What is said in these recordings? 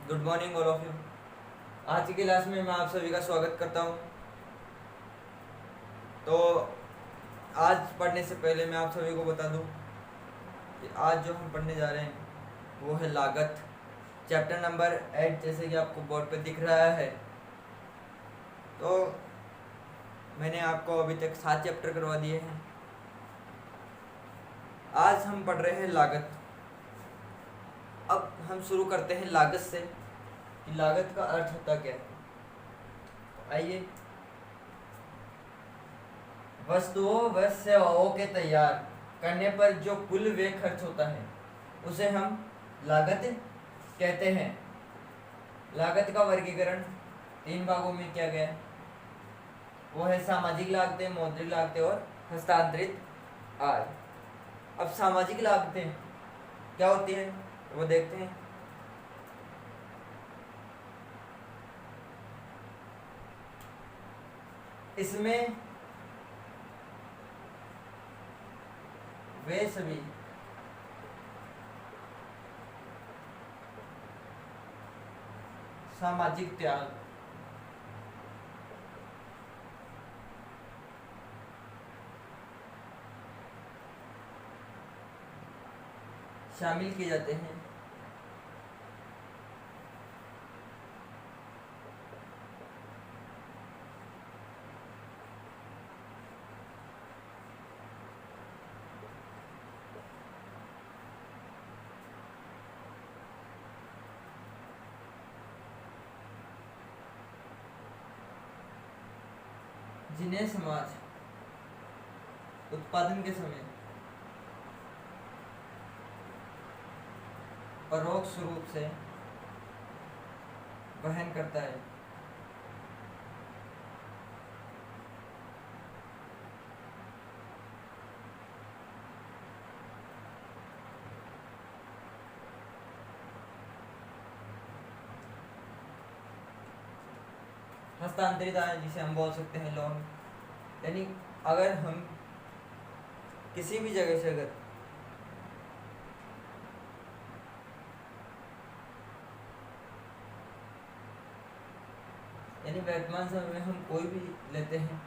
Good morning all of you. आज की class में मैं आप सभी का स्वागत करता हूँ। तो आज पढ़ने से पहले मैं आप सभी को बता दूँ कि आज जो हम पढ़ने जा रहे हैं वो है लागत, चैप्टर नंबर 8, जैसे कि आपको बोर्ड पे दिख रहा है। तो मैंने आपको अभी तक 7 चैप्टर करवा दिए हैं। आज हम पढ़ रहे हैं लागत। अब हम शुरू करते हैं लागत से कि लागत का अर्थ होता क्या है। आइए, वस्तुओं व सेवाओं के तैयार करने पर जो कुल व्यय खर्च होता है उसे हम लागत कहते हैं। लागत का वर्गीकरण 3 भागों में किया गया है। वो है सामाजिक लागतें, मौद्रिक लागतें और हस्तांतरित आय। अब सामाजिक लागतें क्या होती है वो देखते हैं। इसमें वे सभी सामाजिक त्याग, शामिल किए जाते हैं जिन्हें समाज उत्पादन के समय परोक्ष रूप से वहन करता है। हस्तांतरित आय जिसे हम बोल सकते हैं लोन, यानी अगर हम किसी भी जगह से अगर यानी वर्तमान समय में हम कोई भी लेते हैं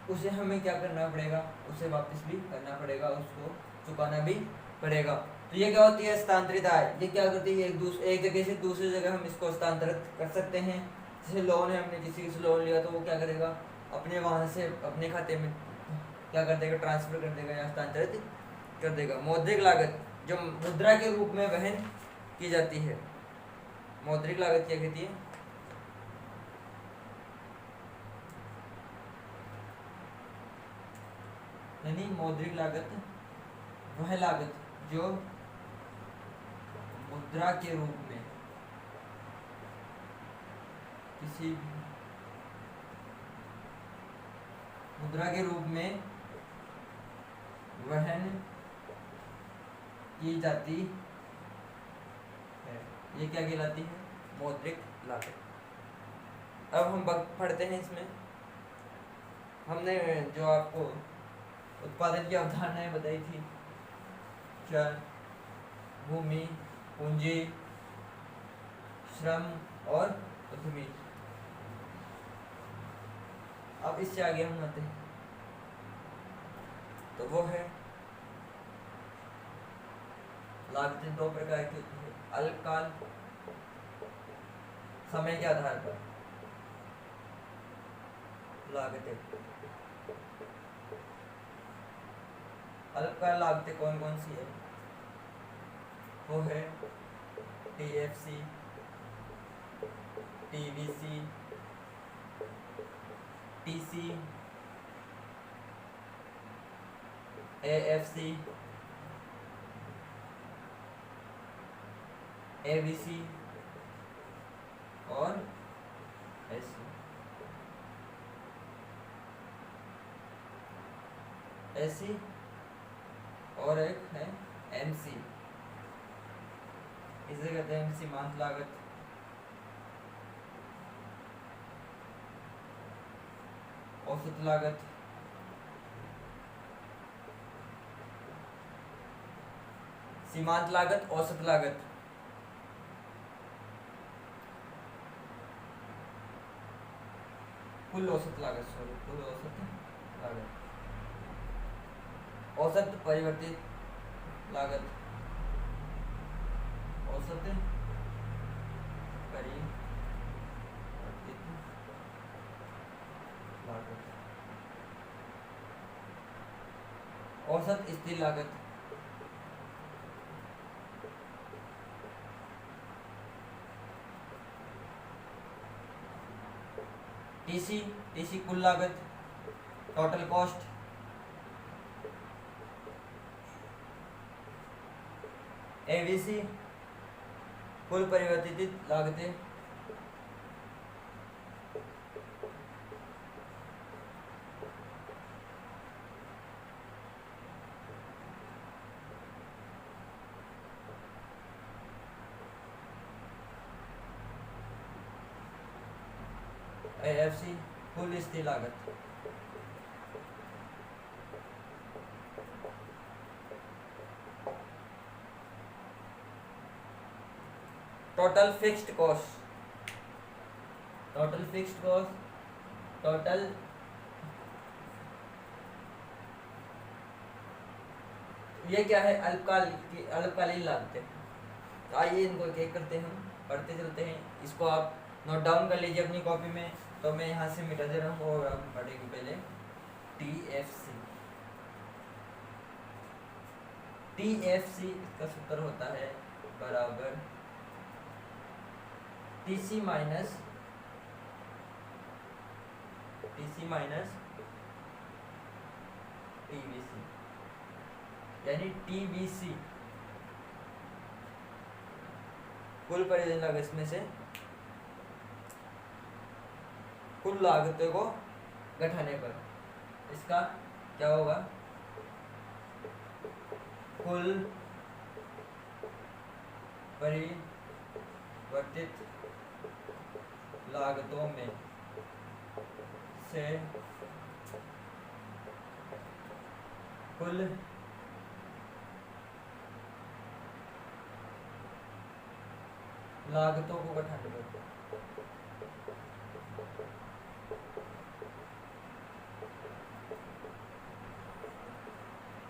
उसे हमें क्या करना पड़ेगा, उसे वापस भी करना पड़ेगा, उसको चुकाना भी पड़ेगा। तो ये क्या होती है हस्तांतरित आय। ये क्या करती है, एक जगह से दूसरी जगह हम इसको हस्तांतरित कर सकते हैं। जैसे लोन है, हमने किसी से लोन लिया तो वो क्या करेगा, अपने वहां से अपने खाते में क्या कर देगा, ट्रांसफर कर देगा या हस्तांतरित कर देगा। मौद्रिक लागत जो मुद्रा के रूप में वहन की जाती है, मौद्रिक लागत क्या कहती है। यानी मौद्रिक लागत वह लागत जो मुद्रा के रूप में किसी मुद्रा के रूप में वहन की जाती है, ये क्या कहलाती है, मौद्रिक लागत। अब हम पढ़ते हैं इसमें। हमने जो आपको उत्पादन की अवधारणाएं बताई थी, चर, भूमि, पूंजी, श्रम और उद्यमी। अब इससे आगे हम आते हैं तो वो है लागतें 2 प्रकार की होती है। अल्पकाल, समय के आधार पर लागतें। अल्पकाल लागतें कौन कौन सी है, वो है TFC, TVC, TC, AFC, ABC और एससी। एससी और एक है एमसी, इसे कहते हैं सीमांत लागत। औसत लागत, सीमांत लागत, औसत लागत। कुल औसत लागत, सॉरी कुल औसत लागत, औसत परिवर्तित लागत, औसत परिवर्तित लागत, औसत स्थिर लागत, टीसी, टीसी कुल लागत, टोटल कॉस्ट, एवीसी कुल परिवर्तित लागतें, एएफसी कुल स्थिर लागत, total fixed cost, total fixed cost, total ये क्या है, अल्पकालीन लागतें। तो आइए इनको एक एक करते हम पढ़ते चलते हैं। इसको आप नोट डाउन कर लीजिए अपनी कॉपी में, तो मैं यहाँ से मिटा दे रहा हूँ और हम पढ़ेंगे पहले टीएफसी। टीएफसी इसका सूत्र होता है बराबर टीसी माइनस टीवीसी, यानी टीवीसी कुल परिवर्तन लागत में से कुल लागतों को घटाने पर इसका क्या होगा, कुल परिवर्तित लागतों में से कुल लागतों को घटाने पर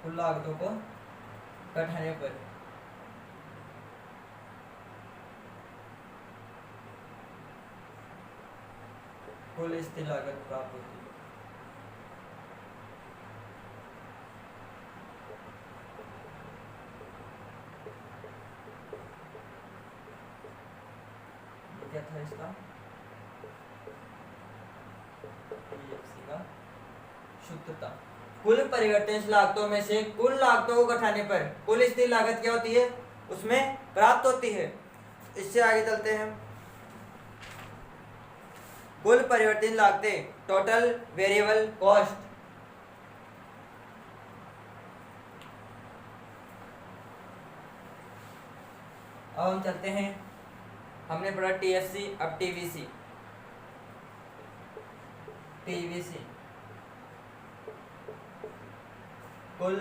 कुल लागतों को घटाने पर कुल स्थिर लागत प्राप्त होती है। क्या था इसका टीएफसी का सूत्र था, कुल परिवर्तनशील लागतों में से कुल लागतों को घटाने पर कुल स्थिर लागत क्या होती है, उसमें प्राप्त होती है। इससे आगे चलते हैं, कुल परिवर्तनशील लागतें, टोटल वेरिएबल कॉस्ट, अब हम चलते हैं, हमने पढ़ा टीएफसी, अब टीवीसी। टीवीसी कुल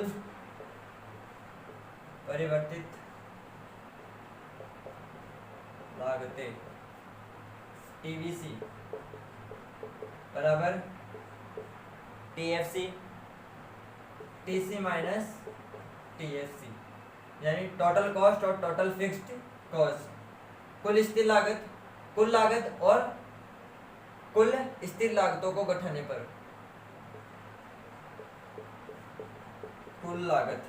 परिवर्तित लागतें, टीवीसी बराबर टीएफसी, टीसी माइनस टीएफसी, यानी टोटल कॉस्ट और टोटल फिक्स्ड कॉस्ट, कुल स्थिर लागत, कुल लागत और कुल स्थिर लागतों को घटाने पर कुल लागत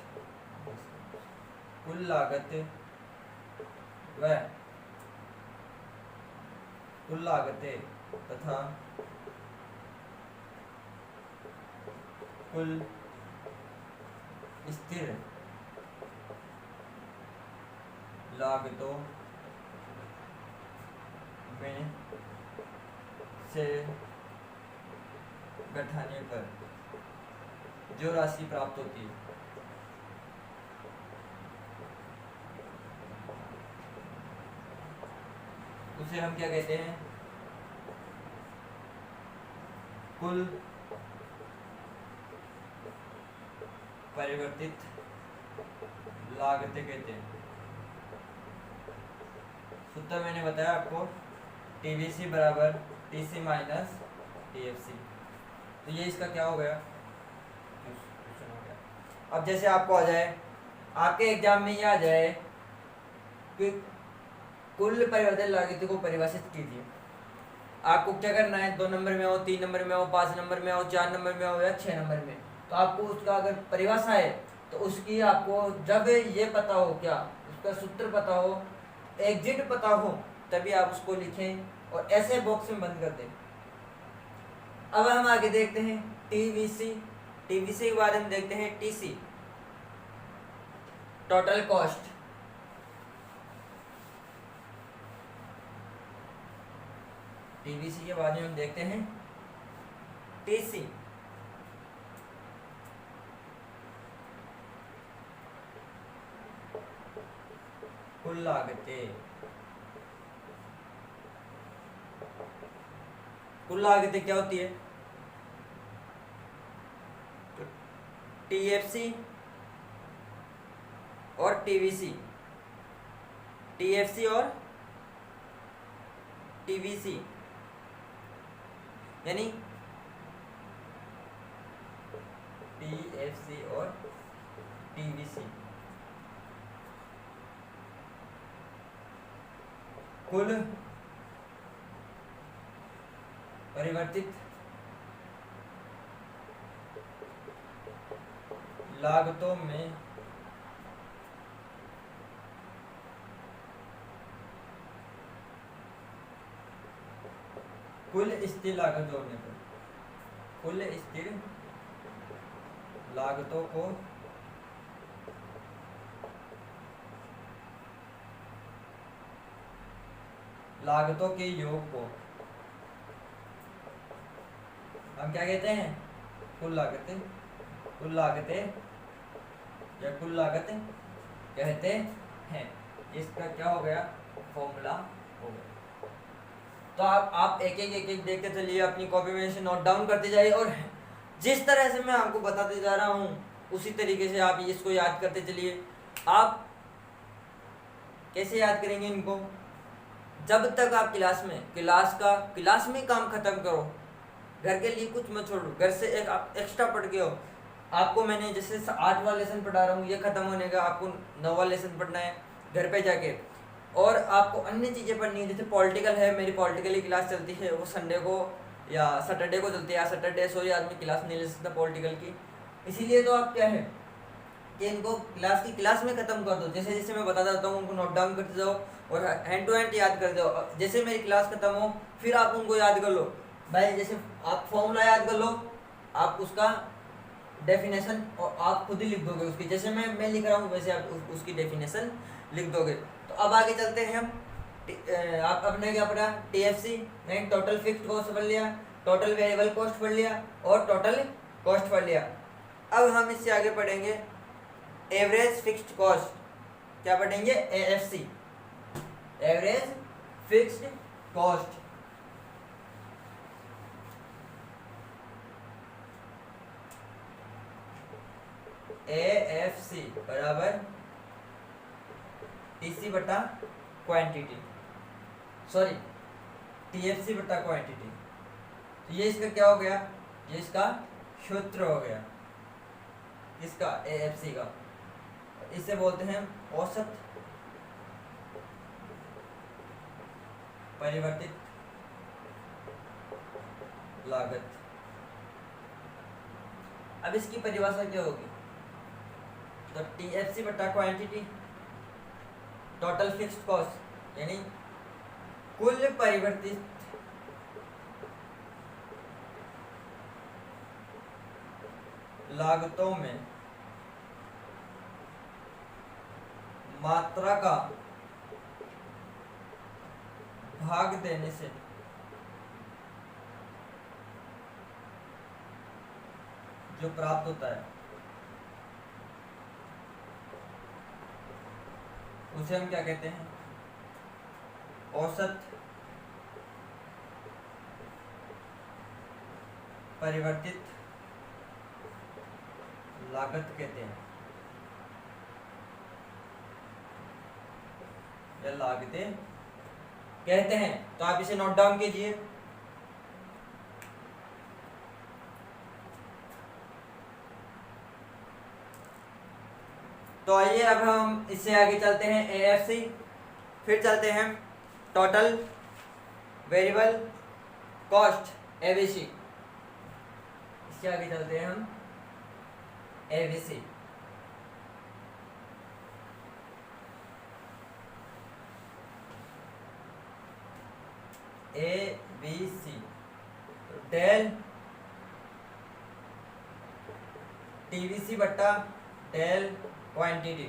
व कुल लागतें तथा कुल स्थिर लागतों में से घटाने पर जो राशि प्राप्त होती है उसे हम क्या कहते हैं, कुल परिवर्तित लागतें कहते हैं। सूत्र मैंने बताया आपको, टीवीसी बराबर टीसी माइनस TFC। तो ये इसका क्या हो गया, क्वेश्चन हो गया। अब जैसे आपको आ जाए, आपके एग्जाम में ये आ जाए कि कुल परिवर्तन लागत को परिभाषित कीजिए। आपको क्या करना है, 2 नंबर में हो, 3 नंबर में हो, 5 नंबर में हो, 4 नंबर में हो या 6 नंबर में, तो आपको उसका अगर परिभाषा है तो उसकी आपको जब ये पता हो, क्या उसका सूत्र पता हो, एग्जिट पता हो, तभी आप उसको लिखें और ऐसे बॉक्स में बंद कर दें। अब हम आगे देखते हैं टीवीसी। टीवीसी के बाद हम देखते हैं टीसी, टोटल कॉस्ट। टीवीसी के बाद में हम देखते हैं टीसी, कुल लागतें। कुल लागतें क्या होती है, तो टीएफसी और टीवीसी, टीएफसी और टीवीसी, यानी टीएफसी और टीवीसी, कुल परिवर्तित लागतों में कुल स्थिर लागत जोड़ने पर, कुल स्थिर लागतों को लागतों के योग को हम क्या कहते हैं, कुल लागतें, कुल लागतें या कुल लागत कहते हैं। इसका क्या हो गया, फॉर्मूला हो गया। तो आप एक एक देखते चलिए, अपनी कॉपी में इसे नोट डाउन करते जाइए और जिस तरह से मैं आपको बताते जा रहा हूँ उसी तरीके से आप इसको याद करते चलिए। आप कैसे याद करेंगे इनको, जब तक आप क्लास में काम खत्म करो, घर के लिए कुछ मत छोड़ो, घर से एक आप एक्स्ट्रा पढ़ के हो। आपको मैंने जैसे 8वां लेसन पढ़ा रहा हूँ, ये खत्म होने का आपको 9वां लेसन पढ़ना है घर पे जाके, और आपको अन्य चीज़ें पढ़नी है। जैसे पॉलिटिकल है, मेरी पॉलिटिकल की क्लास चलती है, वो संडे को या सैटरडे को चलती है। सैटरडे सॉरी आदमी क्लास नहीं ले सकता पॉलिटिकल की, इसीलिए तो आप क्या है कि इनको क्लास में ख़त्म कर दो। जैसे जैसे मैं बताता जाता हूँ उनको नोट डाउन करते जाओ और हैंड टू हैंड याद कर दो। जैसे मेरी क्लास खत्म हो फिर आप उनको याद कर लो भाई। जैसे आप फॉर्मूला याद कर लो, आप उसका डेफिनेशन और आप खुद ही लिख दोगे उसकी, जैसे मैं लिख रहा हूँ वैसे आप उसकी डेफिनेशन लिख दोगे। तो अब आगे चलते हैं हम। आप अपने क्या पढ़ा, टीएफसी में टोटल फिक्स्ड कॉस्ट पढ़ लिया, टोटल वेरिएबल कॉस्ट पढ़ लिया और टोटल कॉस्ट पढ़ लिया। अब हम इससे आगे पढ़ेंगे एवरेज फिक्स्ड कॉस्ट। क्या पढ़ेंगे, AFC, average fixed cost. AFC बराबर टीसी बटा क्वांटिटी, सॉरी टीएफसी बटा क्वांटिटी। तो ये इसका क्या हो गया, ये इसका सूत्र हो गया, इसका एएफसी का। इसे बोलते हैं औसत परिवर्तित लागत। अब इसकी परिभाषा क्या होगी, तो टीएफसी बटा क्वांटिटी, टोटल फिक्स्ड कॉस्ट, यानी कुल परिवर्तित लागतों में मात्रा का भाग देने से जो प्राप्त होता है उसे हम क्या कहते हैं, औसत परिवर्तित लागत कहते हैं, या लागतें कहते हैं। तो आप इसे नोट डाउन कीजिए। तो आइए अब हम इससे आगे चलते हैं AFC, फिर चलते हैं टोटल वेरिएबल कॉस्ट ABC, इसके आगे चलते हैं हम ABC। ABC डेल TVC बट्टा डेल क्वांटिटी,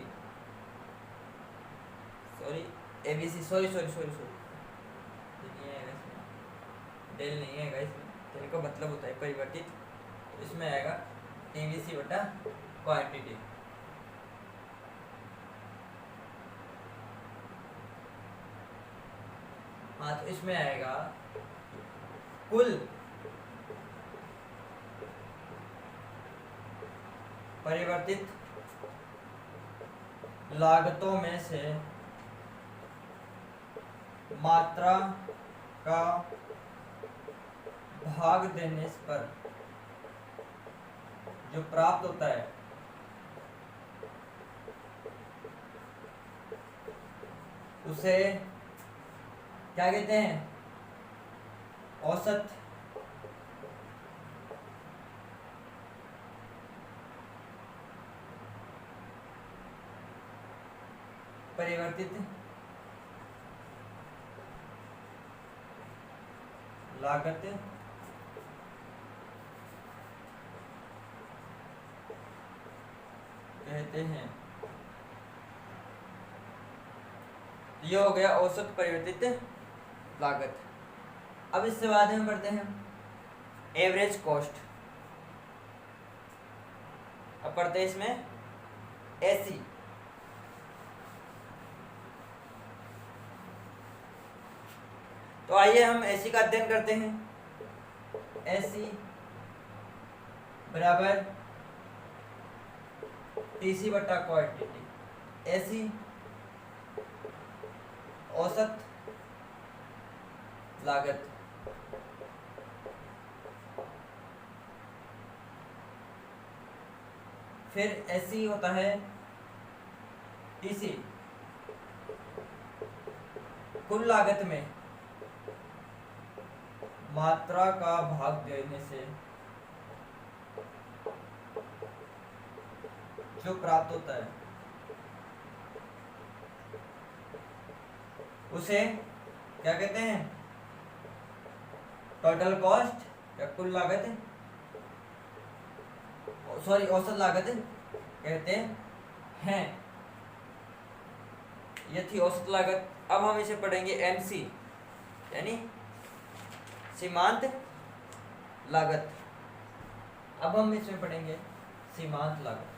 सॉरी ABC, सॉरी नहीं आएगा इसमें, डेल नहीं आएगा इसमें, डेल का मतलब होता है परिवर्तित, तो इसमें आएगा TVC बट्टा क्वांटिटी। हाँ, तो इसमें आएगा कुल परिवर्तित लागतों में से मात्रा का भाग देने पर जो प्राप्त होता है उसे क्या कहते हैं? औसत परिवर्तित लागत कहते हैं। ये हो गया औसत परिवर्तित लागत। अब इससे बाद में पढ़ते हैं एवरेज कॉस्ट। अब पढ़ते हैं इसमें AC। तो आइए हम AC का अध्ययन करते हैं। AC बराबर TC बटा क्वांटिटी। AC औसत लागत, फिर SC होता है TC कुल लागत में मात्रा का भाग देने से जो प्राप्त होता है उसे क्या कहते हैं? टोटल कॉस्ट या कुल लागत, सॉरी औसत लागत कहते हैं। ये थी औसत लागत। अब हम इसे पढ़ेंगे MC यानी सीमांत लागत। अब हम इसमें पढ़ेंगे सीमांत लागत।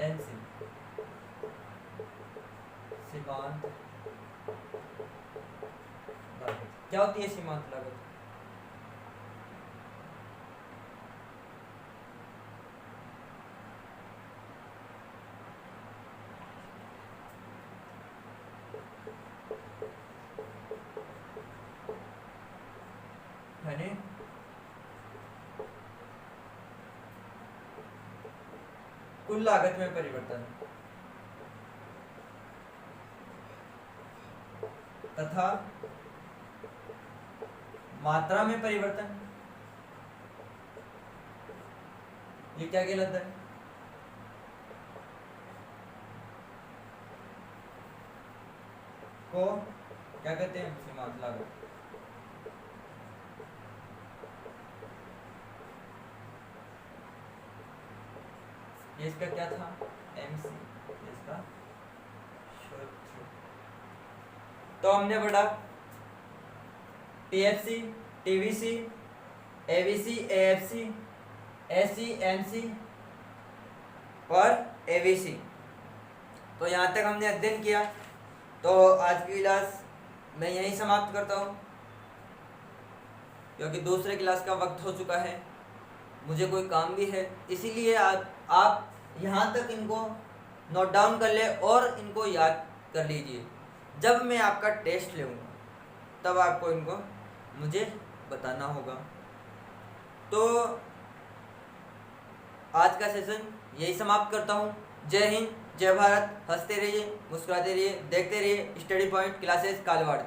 MC सीमांत लागत। क्या होती है सीमांत लागत? यानी कुल लागत में परिवर्तन तथा मात्रा में परिवर्तन, ये क्या कहलाता है? को क्या कहते हैं? सीमांत लागत। ये इसका क्या था? MC इसका सूत्र। तो हमने पढ़ा TFC, TVC, ABC, AFC, SC, MC और ABC। तो यहाँ तक हमने अध्ययन किया। तो आज की क्लास मैं यहीं समाप्त करता हूँ, क्योंकि दूसरे क्लास का वक्त हो चुका है, मुझे कोई काम भी है। इसीलिए आप यहाँ तक इनको नोट डाउन कर ले और इनको याद कर लीजिए। जब मैं आपका टेस्ट लूँगा तब आपको इनको मुझे बताना होगा। तो आज का सेशन यही समाप्त करता हूँ। जय हिंद, जय भारत। हंसते रहिए, मुस्कुराते रहिए, देखते रहिए स्टडी पॉइंट क्लासेस कालवाड़।